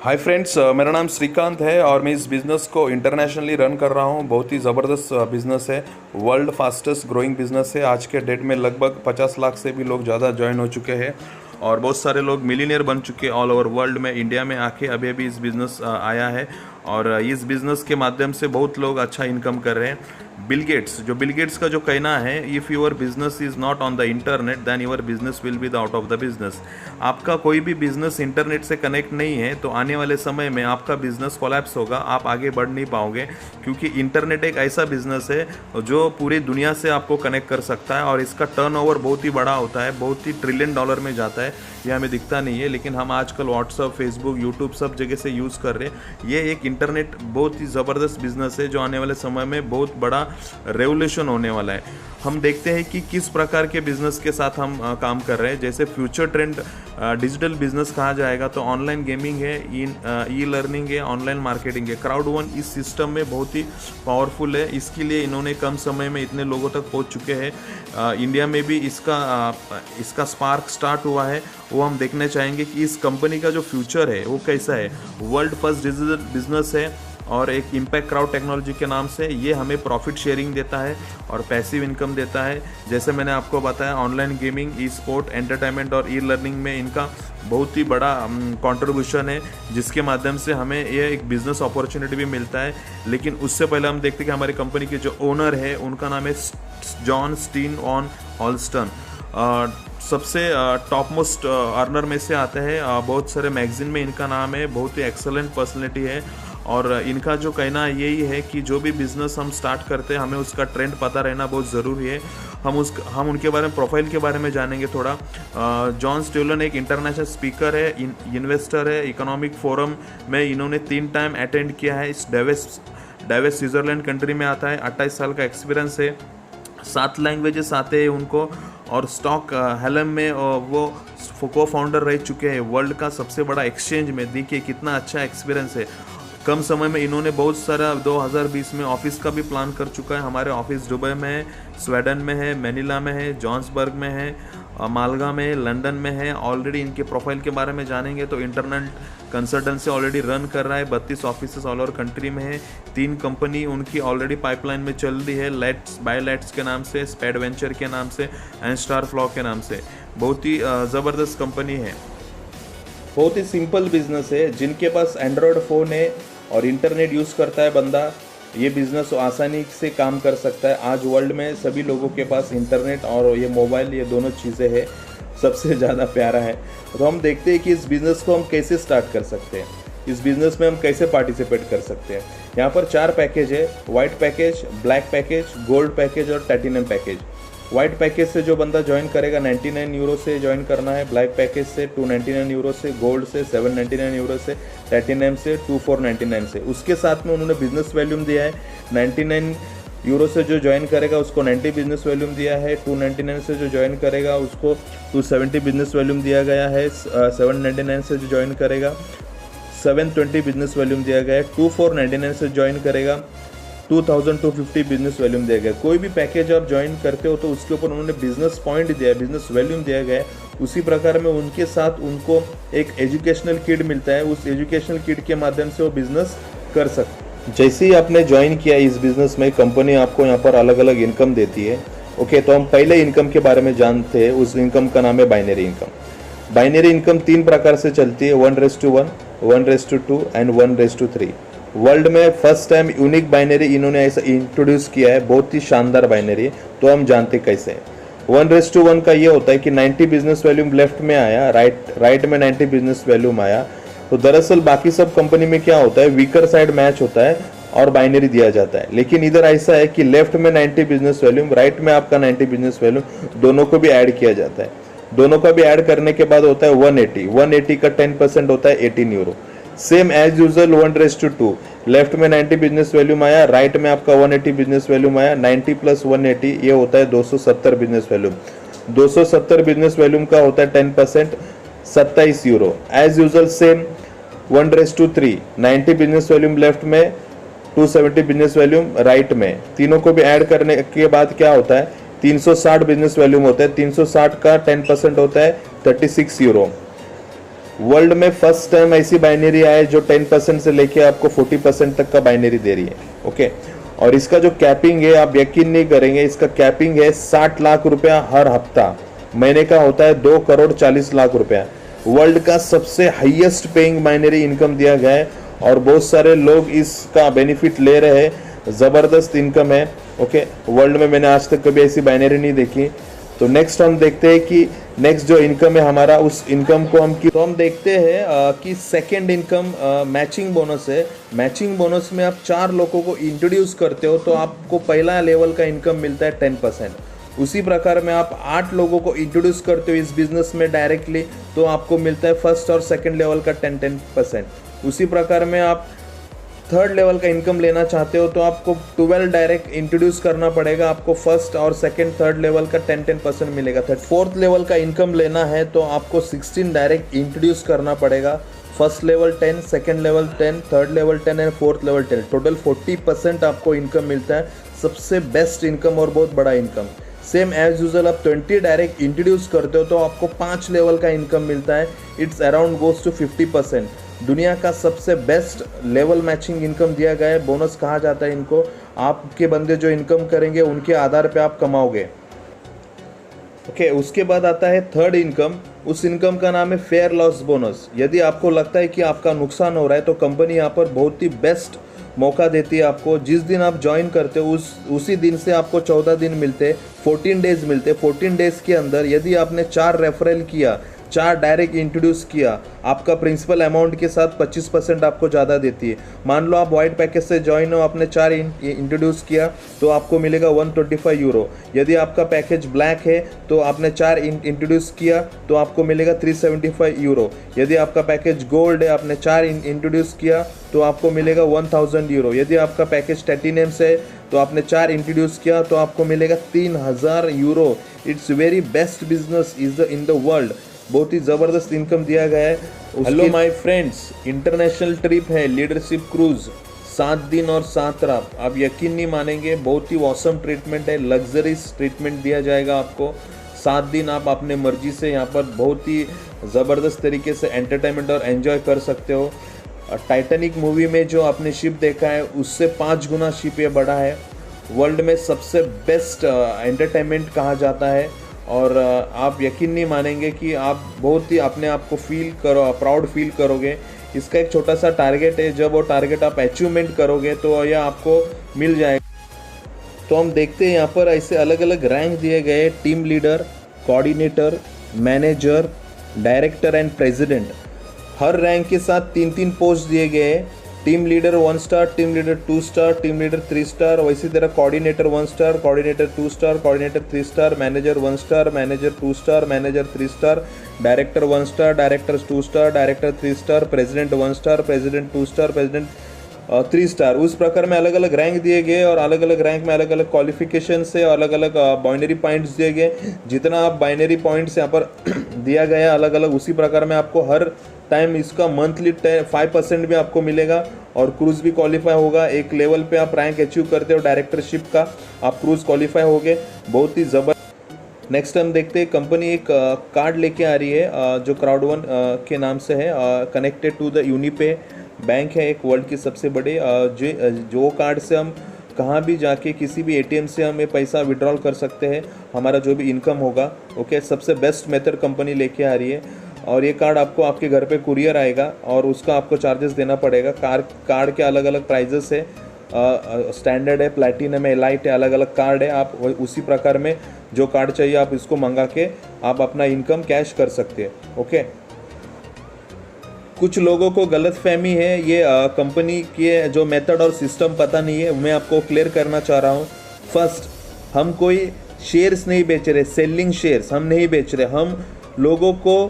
Hi friends, मेरा नाम श्रीकांत है और मैं इस बिज़नेस को इंटरनेशनली रन कर रहा हूँ। बहुत ही ज़बरदस्त बिज़नेस है। वर्ल्ड फास्टेस्ट ग्रोइंग बिज़नेस है। आज के डेट में लगभग 50 लाख से भी लोग ज़्यादा ज्वाइन हो चुके हैं और बहुत सारे लोग मिलीनियर बन चुके हैं ऑल ओवर वर्ल्ड में। इंडिया में आके अभी अभी इस बिज़नेस आया है और इस बिज़नेस के माध्यम से बहुत लोग अच्छा इनकम कर रहे हैं। बिल गेट्स का जो कहना है, if your business is not on the internet then your business will be the out of the business. आपका कोई भी बिजनेस इंटरनेट से कनेक्ट नहीं है तो आने वाले समय में आपका बिजनेस कोलैप्स होगा, आप आगे बढ़ नहीं पाओगे, क्योंकि इंटरनेट एक ऐसा बिजनेस है जो पूरी दुनिया से आपको कनेक्ट कर सकता है और इसका टर्नओवर बहुत ही बड़ा होता है, बहुत ही ट्रिलियन डॉलर में जाता है। ये हमें दिखता नहीं है, लेकिन हम आजकल व्हाट्सअप, फेसबुक, यूट्यूब सब जगह से यूज़ कर रहे हैं। ये एक इंटरनेट बहुत ही ज़बरदस्त बिजनेस है जो आने वाले समय में बहुत बड़ा रेवोल्यूशन होने वाला है। हम देखते हैं कि किस प्रकार के बिजनेस के साथ हम काम कर रहे हैं। जैसे फ्यूचर ट्रेंड डिजिटल बिजनेस कहा जाएगा तो ऑनलाइन गेमिंग है, ई लर्निंग है, ऑनलाइन मार्केटिंग है। क्राउड वन इस सिस्टम में बहुत ही पावरफुल है। इसके लिए इन्होंने कम समय में इतने लोगों तक पहुंच चुके हैं। इंडिया में भी इसका स्पार्क स्टार्ट हुआ है। वो हम देखने चाहेंगे कि इस कंपनी का जो फ्यूचर है वो कैसा है। वर्ल्ड फर्स्ट डिजिटल बिजनेस है और एक इम्पैक्ट क्राउड टेक्नोलॉजी के नाम से ये हमें प्रॉफिट शेयरिंग देता है और पैसिव इनकम देता है। जैसे मैंने आपको बताया, ऑनलाइन गेमिंग, ई स्पोर्ट, एंटरटेनमेंट और ई लर्निंग में इनका बहुत ही बड़ा कंट्रीब्यूशन है, जिसके माध्यम से हमें ये एक बिज़नेस अपॉर्चुनिटी भी मिलता है। लेकिन उससे पहले हम देखते हैं कि हमारी कंपनी के जो ओनर है उनका नाम है जॉन स्टीन ऑन हॉल्स्टन। सबसे टॉप मोस्ट अर्नर में से आते हैं। बहुत सारे मैगजीन में इनका नाम है। बहुत ही एक्सेलेंट पर्सनैलिटी है और इनका जो कहना यही है कि जो भी बिज़नेस हम स्टार्ट करते हैं हमें उसका ट्रेंड पता रहना बहुत ज़रूरी है। हम उनके बारे में, प्रोफाइल के बारे में जानेंगे थोड़ा। जॉन स्टेलन एक इंटरनेशनल स्पीकर है, इन्वेस्टर है। इकोनॉमिक फोरम में इन्होंने 3 टाइम अटेंड किया है। इस डेविस स्विट्ज़रलैंड कंट्री में आता है। 28 साल का एक्सपीरियंस है। 7 लैंग्वेजेस आते हैं उनको और स्टॉक हेलम में वो को फाउंडर रह चुके हैं। वर्ल्ड का सबसे बड़ा एक्सचेंज में, देखिए कितना अच्छा एक्सपीरियंस है। कम समय में इन्होंने बहुत सारा 2020 में ऑफिस का भी प्लान कर चुका है। हमारे ऑफिस दुबई में है, स्वीडन में है, मैनिला में है, जॉन्सबर्ग में है, मालगा में है, लंदन में है। ऑलरेडी इनके प्रोफाइल के बारे में जानेंगे तो इंटरनेट कंसल्टेंसी ऑलरेडी रन कर रहा है। 32 ऑफिस ऑल ओवर कंट्री में है। 3 कंपनी उनकी ऑलरेडी पाइपलाइन में चल रही है, लेट्स बाय लेट्स के नाम से, स्पेड वेंचर के नाम से एंड स्टार फ्लॉ के नाम से। बहुत ही ज़बरदस्त कंपनी है। बहुत ही सिंपल बिजनेस है। जिनके पास एंड्रॉयड फ़ोन है और इंटरनेट यूज़ करता है बंदा, ये बिज़नेस आसानी से काम कर सकता है। आज वर्ल्ड में सभी लोगों के पास इंटरनेट और ये मोबाइल, ये दोनों चीज़ें हैं, सबसे ज़्यादा प्यारा है। तो हम देखते हैं कि इस बिज़नेस को हम कैसे स्टार्ट कर सकते हैं, इस बिज़नेस में हम कैसे पार्टिसिपेट कर सकते हैं। यहाँ पर 4 पैकेज है: white package, black package, gold package और प्लैटिनम पैकेज। वाइट पैकेज से जो बंदा ज्वाइन करेगा 99 यूरो से ज्वाइन करना है, ब्लैक पैकेज से 299 यूरो से, गोल्ड से 799 यूरो से, प्लैटिनम से 2499 से। उसके साथ में उन्होंने बिजनेस वैल्यूम दिया है। 99 यूरो से जो ज्वाइन करेगा उसको 90 बिजनेस वैल्यूम दिया है। 299 से जो ज्वाइन करेगा उसको 270 बिजनेस वैल्यूम दिया गया है। 799 से जो ज्वाइन करेगा 720 बिजनेस वैल्यूम दिया गया है। 2499 से ज्वाइन करेगा 2250 बिजनेस वैल्यूम दिया गया। कोई भी पैकेज आप ज्वाइन करते हो तो उसके ऊपर उन्होंने बिजनेस पॉइंट दिया है, बिजनेस वैल्यूम दिया गया है। उसी प्रकार में उनके साथ उनको एक एजुकेशनल किट मिलता है। उस एजुकेशनल किट के माध्यम से वो बिजनेस कर सकते। जैसे ही आपने ज्वाइन किया इस बिजनेस में, कंपनी आपको यहाँ पर अलग अलग इनकम देती है। ओके, तो हम पहले इनकम के बारे में जानते हैं। उस इनकम का नाम है बाइनरी इनकम। बाइनरी इनकम 3 प्रकार से चलती है: 1:1, 1:2 एंड 1:3। वर्ल्ड में फर्स्ट टाइम यूनिक बाइनरी इन्होंने ऐसा इंट्रोड्यूस किया है, बहुत ही शानदार बाइनरी। तो हम जानते कैसे हैं। 1:1 का ये होता है कि 90 बिजनेस वैल्यूम लेफ्ट में आया, राइट में 90 बिजनेस वैल्यूम आया। तो दरअसल बाकी सब कंपनी में क्या होता है, वीकर साइड मैच होता है और बाइनरी दिया जाता है। लेकिन इधर ऐसा है कि लेफ्ट में 90 बिजनेस वैल्यूम, राइट में आपका 90 बिजनेस वैल्यूम, दोनों को भी ऐड किया जाता है। दोनों का भी ऐड करने के बाद होता है 180 का 10% होता है 18 euro. Same as usual 1:2, left में 90 बिजनेस वैल्यूम आया, राइट में आपका 180 बिजनेस वैल्यूम आया। 90 + 180 ये होता है 270 बिजनेस वैल्यूम। 270 बिजनेस वैल्यूम का होता है 10%, 27 euro. As usual same 1:3, 90 business volume left में, 270 बिजनेस वैल्यूम राइट में। तीनों को भी ऐड करने के बाद क्या होता है, 360 बिजनेस वैल्यूम होता है। 360 का 10% होता है 36 यूरो। वर्ल्ड में फर्स्ट टाइम ऐसी बाइनरी आए जो 10% से लेके आपको 40% तक का बाइनरी दे रही है। ओके, और इसका जो कैपिंग है आप यकीन नहीं करेंगे, इसका कैपिंग है 60 लाख रुपया हर हफ्ता, महीने का होता है 2 करोड़ 40 लाख रुपया। वर्ल्ड का सबसे हाईएस्ट पेइंग बाइनरी इनकम दिया गया है और बहुत सारे लोग इसका बेनिफिट ले रहे हैं। ज़बरदस्त इनकम है। ओके, वर्ल्ड में मैंने आज तक कभी ऐसी बाइनरी नहीं देखी। तो नेक्स्ट हम देखते हैं कि नेक्स्ट जो इनकम है हमारा, उस इनकम को हम देखते हैं कि सेकंड इनकम मैचिंग बोनस है। मैचिंग बोनस में आप 4 लोगों को इंट्रोड्यूस करते हो तो आपको पहला लेवल का इनकम मिलता है 10%। उसी प्रकार में आप 8 लोगों को इंट्रोड्यूस करते हो इस बिजनेस में डायरेक्टली तो आपको मिलता है फर्स्ट और सेकंड लेवल का 10%। उसी प्रकार में आप थर्ड लेवल का इनकम लेना चाहते हो तो आपको 12 डायरेक्ट इंट्रोड्यूस करना पड़ेगा, आपको फर्स्ट और सेकंड थर्ड लेवल का 10% मिलेगा। फोर्थ लेवल का इनकम लेना है तो आपको 16 डायरेक्ट इंट्रोड्यूस करना पड़ेगा, first level 10, second level 10, third level 10 and fourth level 10। Total 40% आपको इनकम मिलता है, सबसे बेस्ट इनकम और बहुत बड़ा इनकम। सेम एज यूजल आप 20 डायरेक्ट इंट्रोड्यूस करते हो तो आपको 5 लेवल का इनकम मिलता है, इट्स अराउंड गोज टू 50%। दुनिया का सबसे बेस्ट लेवल मैचिंग इनकम दिया गया है, बोनस कहा जाता है इनको। आपके बंदे जो इनकम करेंगे उनके आधार पे आप कमाओगे। ओके, उसके बाद आता है थर्ड इनकम। उस इनकम का नाम है फेयर लॉस बोनस। यदि आपको लगता है कि आपका नुकसान हो रहा है तो कंपनी यहाँ पर बहुत ही बेस्ट मौका देती है आपको। जिस दिन आप ज्वाइन करते हो उसी दिन से आपको 14 दिन मिलते, 14 डेज मिलते। 14 डेज के अंदर यदि आपने 4 रेफरल किया, 4 डायरेक्ट इंट्रोड्यूस किया, आपका प्रिंसिपल अमाउंट के साथ 25% आपको ज़्यादा देती है। मान लो आप वाइट पैकेज से ज्वाइन हो, आपने 4 इंट्रोड्यूस किया तो आपको मिलेगा 125 यूरो। यदि आपका पैकेज ब्लैक है तो आपने 4 इंट्रोड्यूस किया तो आपको मिलेगा 375 यूरो। यदि आपका पैकेज गोल्ड है, आपने 4 इंट्रोड्यूस किया तो आपको मिलेगा 1000 यूरो। यदि आपका पैकेज प्लैटिनम से है तो आपने 4 इंट्रोड्यूस किया तो आपको मिलेगा 3000 euro. It's very best business in the world. बहुत ही ज़बरदस्त इनकम दिया गया है। Hello my friends, international trip है लीडरशिप क्रूज, 7 दिन और 7 रात। आप यकीन नहीं मानेंगे, बहुत ही ऑसम ट्रीटमेंट है, लग्जरीज ट्रीटमेंट दिया जाएगा आपको। 7 दिन आप अपने मर्जी से यहाँ पर बहुत ही ज़बरदस्त तरीके से एंटरटेनमेंट और एंजॉय कर सकते हो। टाइटैनिक मूवी में जो आपने शिप देखा है उससे 5 गुना शिप ये बड़ा है। वर्ल्ड में सबसे बेस्ट एंटरटेनमेंट कहा जाता है और आप यकीन नहीं मानेंगे कि आप बहुत ही अपने आप को प्राउड फील करोगे। इसका एक छोटा सा टारगेट है, जब वो टारगेट आप अचीवमेंट करोगे तो यह आपको मिल जाएगा। तो हम देखते हैं यहाँ पर ऐसे अलग अलग रैंक दिए गए, team leader, coordinator, manager, director and president. Her rank के साथ 3-3 पोस्ट दिए गए हैं। Team leader 1 star, team leader 2 star, team leader 3 star, वैसी तरह coordinator 1 star, coordinator 2 star, coordinator 3 star, manager 1 star, manager 2 star, manager 3 star, director 1 star, director 2 star, director 3 star, president 1 star, president 2 star, president 3 star. उस प्रकार में अलग अलग rank दिए गए और अलग अलग रैंक में अलग अलग क्वालिफिकेशन से अलग अलग बाइनरी पॉइंट्स दिए गए। जितना आप बाइनरी पॉइंट्स यहाँ पर दिया गया अलग अलग, उसी प्रकार में आपको हर टाइम इसका मंथली 5% भी आपको मिलेगा और क्रूज भी क्वालिफाई होगा। एक लेवल पे आप रैंक अचीव करते हो डायरेक्टरशिप का, आप क्रूज क्वालिफाई होगे। बहुत ही ज़बरदस्त। नेक्स्ट हम देखते हैं, कंपनी एक कार्ड लेके आ रही है जो क्राउड1 के नाम से है, कनेक्टेड टू द यूनिपे बैंक है, एक वर्ल्ड की सबसे बड़े जो कार्ड से हम कहाँ भी जाके किसी भी एटीएम से हम ये पैसा विड्रॉल कर सकते हैं, हमारा जो भी इनकम होगा। ओके, सबसे बेस्ट मेथड कंपनी लेके आ रही है और ये कार्ड आपको आपके घर पे कुरियर आएगा और उसका आपको चार्जेस देना पड़ेगा। कार्ड के अलग अलग प्राइजेस है, स्टैंडर्ड है, प्लैटिनम है, एलाइट है, अलग अलग कार्ड है। आप उसी प्रकार में जो कार्ड चाहिए आप इसको मंगा के आप अपना इनकम कैश कर सकते हैं। ओके, कुछ लोगों को गलतफहमी है, ये कंपनी के जो मेथड और सिस्टम पता नहीं है, मैं आपको क्लियर करना चाह रहा हूँ। फर्स्ट, हम कोई शेयर्स नहीं बेच रहे, सेलिंग शेयर्स हम नहीं बेच रहे, हम लोगों को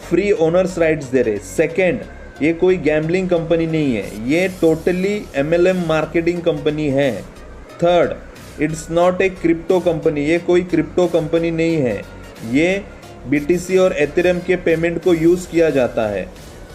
फ्री ओनर्स राइट्स दे रहे। सेकेंड, ये कोई गैम्बलिंग कंपनी नहीं है, ये टोटली MLM मार्केटिंग कंपनी है। Third, it's not a crypto company, ये कोई क्रिप्टो कंपनी नहीं है, ये BTC और एथेरियम के पेमेंट को यूज़ किया जाता है।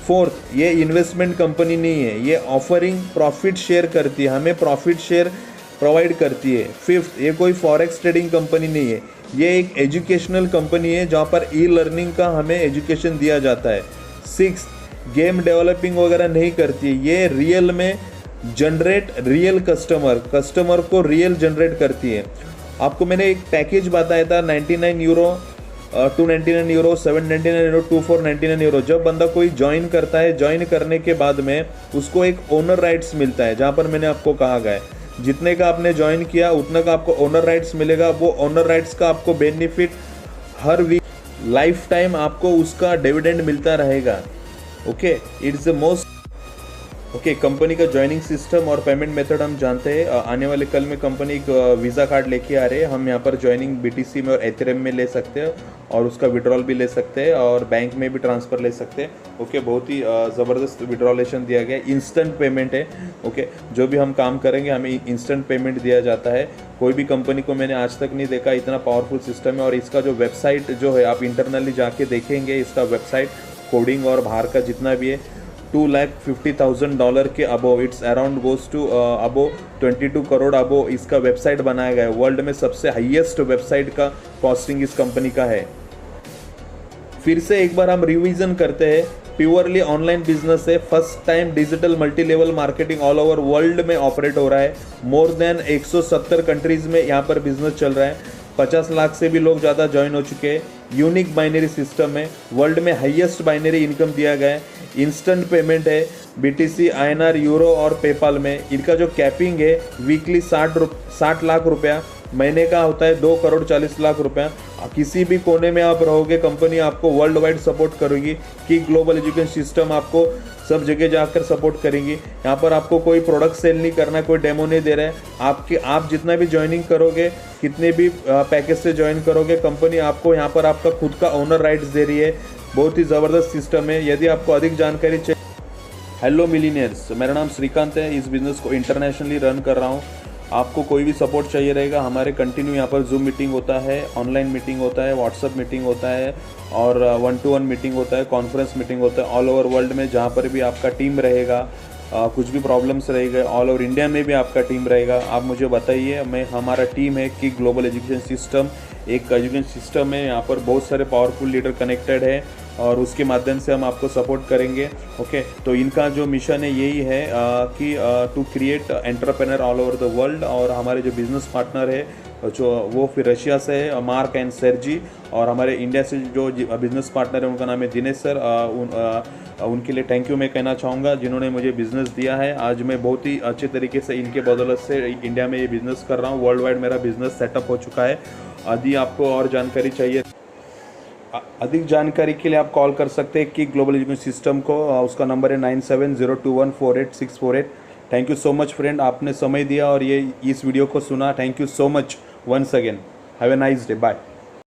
फोर्थ, ये इन्वेस्टमेंट कंपनी नहीं है, ये ऑफरिंग प्रॉफिट शेयर करती है, हमें प्रॉफिट शेयर प्रोवाइड करती है। फिफ्थ, ये कोई फॉरेक्स ट्रेडिंग कंपनी नहीं है, ये एक एजुकेशनल कंपनी है जहाँ पर ई लर्निंग का हमें एजुकेशन दिया जाता है। सिक्स, गेम डेवलपिंग वगैरह नहीं करती है, ये रियल में जनरेट रियल कस्टमर को रियल जनरेट करती है। आपको मैंने एक पैकेज बताया था 99 यूरो, 299 यूरो, 799 यूरो, 2499 यूरो। जब बंदा कोई ज्वाइन करता है, ज्वाइन करने के बाद में उसको एक ओनर राइट्स मिलता है, जहाँ पर मैंने आपको कहा गया है जितने का आपने ज्वाइन किया उतना का आपको ओनर राइट्स मिलेगा। वो ओनर राइट्स का आपको बेनिफिट हर वीक लाइफ टाइम आपको उसका डिविडेंड मिलता रहेगा। Okay, it's the most okay. Company का ज्वाइनिंग सिस्टम और पेमेंट मेथड हम जानते हैं। आने वाले कल में कंपनी एक वीज़ा कार्ड लेके आ रहे हैं। हम यहाँ पर ज्वाइनिंग BTC में और एथेरियम में ले सकते हैं और उसका विड्रॉल भी ले सकते हैं और बैंक में भी ट्रांसफ़र ले सकते हैं। ओके, बहुत ही ज़बरदस्त विड्रॉलेशन दिया गया है, इंस्टेंट पेमेंट है। ओके, जो भी हम काम करेंगे हमें इंस्टेंट पेमेंट दिया जाता है। कोई भी कंपनी को मैंने आज तक नहीं देखा, इतना पावरफुल सिस्टम है। और इसका जो वेबसाइट जो है आप इंटरनली जाके देखेंगे, इसका वेबसाइट कोडिंग और बाहर का जितना भी है $250,000 के above, it's around goes to above 22 crore above इसका वेबसाइट बनाया गया है। वर्ल्ड में सबसे हाईएस्ट वेबसाइट का कॉस्टिंग इस कंपनी का है। फिर से एक बार हम रिवीजन करते हैं। प्योरली ऑनलाइन बिजनेस है, first time digital multi level marketing all over world में ऑपरेट हो रहा है। मोर देन 170 कंट्रीज में यहाँ पर बिजनेस चल रहा है। 50 लाख से भी लोग ज़्यादा ज्वाइन हो चुके हैं। यूनिक बाइनरी सिस्टम है, वर्ल्ड में हाईएस्ट बाइनरी इनकम दिया गया है। इंस्टेंट पेमेंट है BTC, INR, यूरो और पेपाल में। इनका जो कैपिंग है वीकली 60 लाख रुपया, महीने का होता है 2 करोड़ 40 लाख रुपया। किसी भी कोने में आप रहोगे कंपनी आपको वर्ल्ड वाइड सपोर्ट करेगी कि ग्लोबल एजुकेशन सिस्टम आपको सब जगह जाकर सपोर्ट करेंगी। यहाँ पर आपको कोई प्रोडक्ट सेल नहीं करना, कोई डेमो नहीं दे रहा है। आप जितना भी ज्वाइनिंग करोगे, कितने भी पैकेज से ज्वाइन करोगे, कंपनी आपको यहाँ पर आपका खुद का ओनर राइट्स दे रही है। बहुत ही ज़बरदस्त सिस्टम है। यदि आपको अधिक जानकारी चाहिए, हेलो मिलीनियर्स, मेरा नाम श्रीकांत है। इस बिज़नेस को इंटरनेशनली रन कर रहा हूँ। आपको कोई भी सपोर्ट चाहिए रहेगा, हमारे कंटिन्यू यहाँ पर जूम मीटिंग होता है, ऑनलाइन मीटिंग होता है, व्हाट्सअप मीटिंग होता है और 1-to-1 मीटिंग होता है, कॉन्फ्रेंस मीटिंग होता है। ऑल ओवर वर्ल्ड में जहाँ पर भी आपका टीम रहेगा, कुछ भी प्रॉब्लम्स रहेगा, ऑल ओवर इंडिया में भी आपका टीम रहेगा, आप मुझे बताइए। हमारा टीम है कि ग्लोबल एजुकेशन सिस्टम एक एजुकेशन सिस्टम है। यहाँ पर बहुत सारे पावरफुल लीडर कनेक्टेड है और उसके माध्यम से हम आपको सपोर्ट करेंगे। ओके, तो इनका जो मिशन है यही है कि to create entrepreneur all over the world. और हमारे जो बिजनेस पार्टनर है जो वो फिर रशिया से है, मार्क एंड सेर्जी। और हमारे इंडिया से जो बिज़नेस पार्टनर है उनका नाम है दिनेश सर। उनके लिए थैंक यू मैं कहना चाहूँगा, जिन्होंने मुझे बिज़नेस दिया है। आज मैं बहुत ही अच्छे तरीके से इनके बदौलत से इंडिया में ये बिज़नेस कर रहा हूँ। वर्ल्ड वाइड मेरा बिज़नेस सेटअप हो चुका है। यदि आपको और जानकारी चाहिए, अधिक जानकारी के लिए आप कॉल कर सकते हैं कि ग्लोबल एजुकेशन सिस्टम को। उसका नंबर है 9702148648। Thank you so much friend, आपने समय दिया और ये इस वीडियो को सुना। Thank you so much once again. Have a nice day, bye.